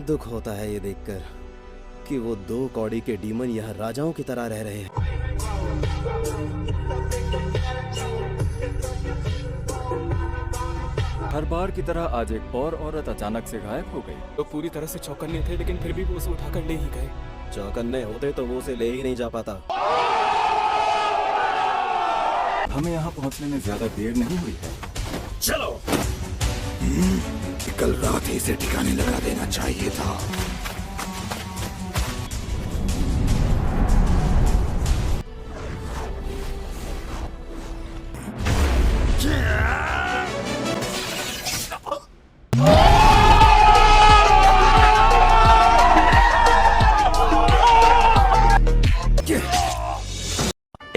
दुख होता है ये देखकर कि वो 2 कौड़ी के डीमन यहाँ राजाओं की तरह रह रहे हैं। हर बार की तरह आज एक और औरत अचानक से गायब हो गई। तो पूरी तरह से चौकन्ने थे, लेकिन फिर भी वो उसे उठाकर ले ही गए। चौकन्ने होते तो वो उसे ले ही नहीं जा पाता। हमें यहाँ पहुँचने में ज्यादा देर नहीं हुई है। चलो। कल रात ही इसे ठिकाने लगा देना चाहिए था।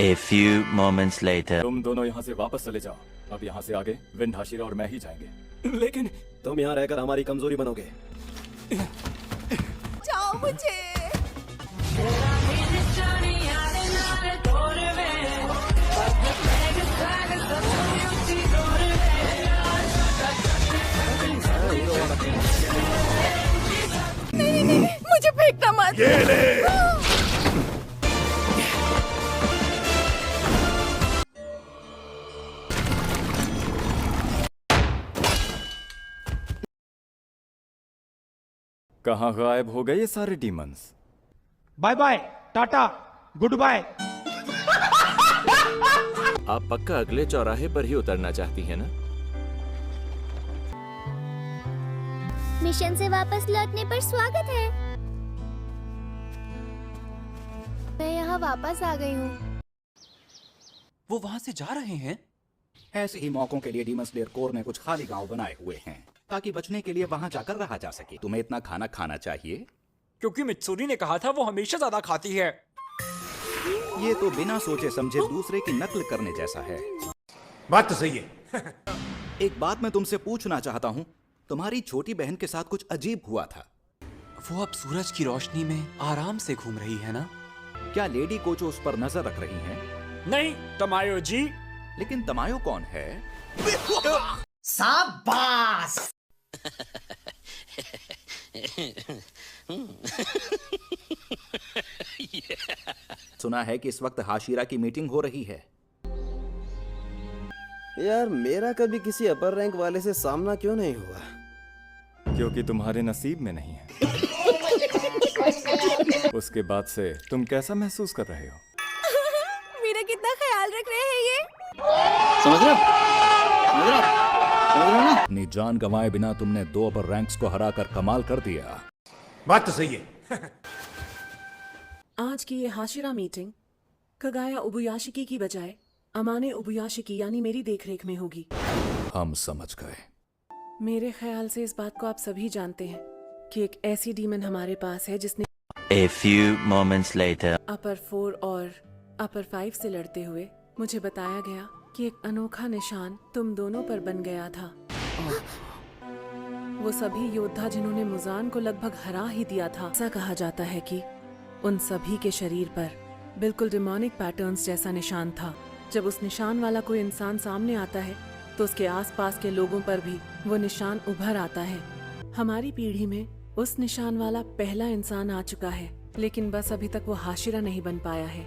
A few moments later. तुम दोनों यहाँ से वापस चले जाओ। अब यहाँ से आगे विंड, हाशिरा और मैं ही जाएंगे। लेकिन तुम यहाँ रहकर हमारी कमजोरी बनोगे। जाओ मुझे। नहीं, मुझे फेंकना मत। ये ले। कहाँ गायब हो गए ये सारे demons? Bye bye, tata, good bye. आप पक्का अगले चौराहे पर ही उतरना चाहती हैं ना? मिशन से वापस लौटने पर स्वागत है। मैं यहाँ वापस आ गई हूँ। वो वहाँ से जा रहे हैं। ऐसे ही मौकों के लिए डीमन स्लेयर कोर ने कुछ खाली गांव बनाए हुए हैं ताकि बचने के लिए वहां जाकर रहा जा सके। तुम्हें इतना खाना खाना चाहिए क्योंकि मित्सुरी ने कहा था वो हमेशा ज्यादा खाती है। ये तो बिना सोचे समझे दूसरे की नकल करने जैसा है। बात तो सही है। एक बात मैं तुमसे पूछना चाहता हूँ, तुम्हारी छोटी बहन के साथ कुछ अजीब हुआ था। वो अब सूरज की रोशनी में आराम से घूम रही है ना? क्या लेडी कोचो उस पर नजर रख रही हैं? नहीं, तमायो जी। लेकिन तमायो कौन है? शाबाश। सुना है कि इस वक्त हाशिरा की मीटिंग हो रही है। यार मेरा कभी किसी अपर रैंक वाले से सामना क्यों नहीं हुआ? क्योंकि तुम्हारे नसीब में नहीं है। उसके बाद से तुम कैसा महसूस कर रहे हो? मेरा कितना ख्याल रख रहे हैं ये। समझ रहे ना? अपनी जान गंवाए बिना तुमने 2 अपर रैंक्स को हराकर कमाल कर दिया। बात तो सही है। आज की ये हाशिरा मीटिंग कगाया उबुयाशिकी की बजाय अमाने उबुयाशिकी यानी मेरी देखरेख में होगी। हम समझ गए। मेरे ख्याल से इस बात को आप सभी जानते हैं कि एक ऐसी डीमन हमारे पास है जिसने A few moments later. अपर 4 और अपर 5 से लड़ते हुए मुझे बताया गया कि एक अनोखा निशान तुम दोनों पर बन गया था। वो सभी योद्धा जिन्होंने मुजान को लगभग हरा ही दिया था। ऐसा कहा जाता है कि उन सभी के शरीर पर बिल्कुल डिमोनिक पैटर्न्स जैसा निशान था। जब उस निशान वाला कोई इंसान सामने आता है तो उसके आसपास के लोगों पर भी वो निशान उभर आता है। हमारी पीढ़ी में उस निशान वाला पहला इंसान आ चुका है, लेकिन बस अभी तक वो हाशिरा नहीं बन पाया है।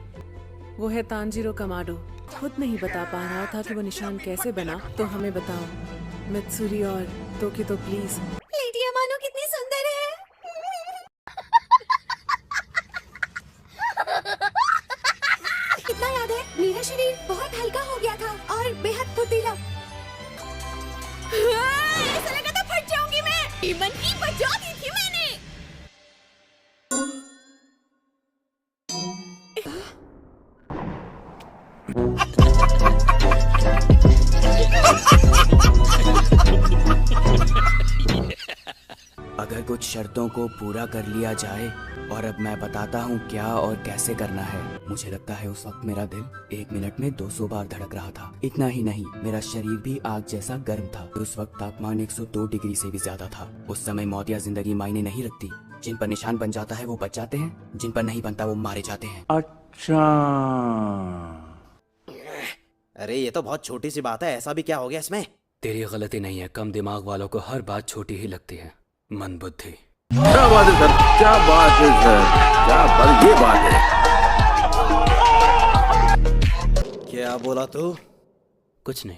वो है तांजिरो कमाडो। खुद नहीं बता पा रहा था कि वो निशान कैसे बना, तो हमें बताओ मित्सुरी और तोकी तो प्लीज। लेडी अमानो कितनी सुंदर है। कितना याद है, मेरा शरीर बहुत हल्का हो गया था और बेहद फुर्तीला। ऐसा लगा था फट जाऊंगी मैं। डीमन की बचा दी थी मैंने। अगर कुछ शर्तों को पूरा कर लिया जाए और अब मैं बताता हूँ क्या और कैसे करना है। मुझे लगता है उस वक्त मेरा दिल 1 मिनट में 200 बार धड़क रहा था। इतना ही नहीं, मेरा शरीर भी आग जैसा गर्म था। उस वक्त तापमान 102 डिग्री से भी ज्यादा था। उस समय मौत या जिंदगी मायने नहीं रखती। जिन पर निशान बन जाता है वो बच जाते हैं, जिन पर नहीं बनता वो मारे जाते हैं। अच्छा। अरे ये तो बहुत छोटी सी बात है, ऐसा भी क्या हो गया इसमें? तेरी गलती नहीं है, कम दिमाग वालों को हर बात छोटी ही लगती है। मन बुद्धि। क्या बात है सर, क्या बात है सर, क्या बात, ये बात है। क्या बोला तू? कुछ नहीं।